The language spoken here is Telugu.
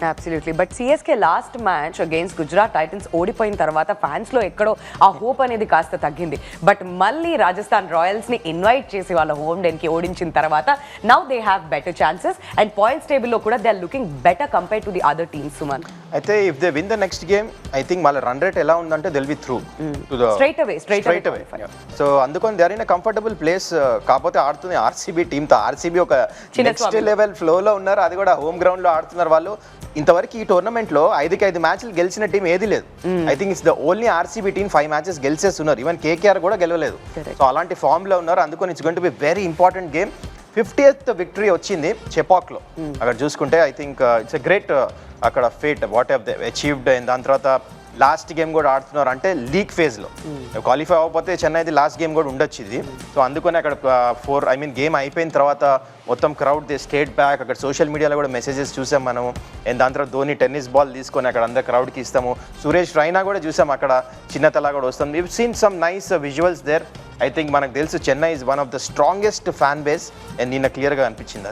Absolutely. But CSK last match against Gujarat Titans ఓడిపోయిన తర్వాత ఫ్యాన్స్ లో ఎక్కడో ఆ హోప్ అనేది కాస్త తగ్గింది. బట్ మళ్ళీ రాజస్థాన్ రాయల్స్ ని ఇన్వైట్ చేసి వాళ్ళ హోమ్ డెన్ కి ఓడించిన తర్వాత now they have better chances and points table లో కూడా they are looking better compare to the other teams. Suman, అయితే if they win the next game I think వాళ్ళ రన్ రేట్ ఎలా ఉందంటే they'll be through to the straight away. So అందుకని they are in comfortable place. కాకపోతే ఆడుతుంది ఆర్సీబీ టీమ్ తో. ఆర్సీబీ ఒక నెక్స్ట్ లెవెల్ ఫ్లో లో ఉన్నారు, అది కూడా హోమ్ గ్రౌండ్ లో ఆడుతున్నారు వాళ్ళు. ఇంతవరకు ఈ టోర్నమెంట్ లో 5 మ్యాచ్లు గెలిచిన టీం ఏది లేదు. I think it's the only RCB team 5 matches గెలిచేస్తున్నారు. ఈవెన్ కేకేఆర్ కూడా గెలవలేదు. సో అలాంటి ఫామ్ లో ఉన్నారు. అందుకని it's going to be very important game. 50th victory వచ్చింది చెపాక్ లో. అక్కడ చూసుకుంటే I think it's a great అక్కడ feat what have they achieved. దాని తర్వాత లాస్ట్ గేమ్ కూడా ఆడుతున్నారు అంటే లీగ్ ఫేజ్లో క్వాలిఫై అవ్వకపోతే చెన్నైది లాస్ట్ గేమ్ కూడా ఉండొచ్చు ఇది. సో అందుకని అక్కడ గేమ్ అయిపోయిన తర్వాత మొత్తం క్రౌడ్ దే స్టేట్ బ్యాక్. అక్కడ సోషల్ మీడియాలో కూడా మెసేజెస్ చూసాం మనం. దాని తర్వాత ధోని టెన్నిస్ బాల్ తీసుకొని అక్కడ అందరు క్రౌడ్కి ఇస్తాము. సురేష్ రైనా కూడా చూసాం అక్కడ చిన్నతలా కూడా వస్తాం. You seen some nice visuals there. I think మనకు తెలుసు Chennai is one of the strongest fan base. నిన్న క్లియర్గా అనిపించింది.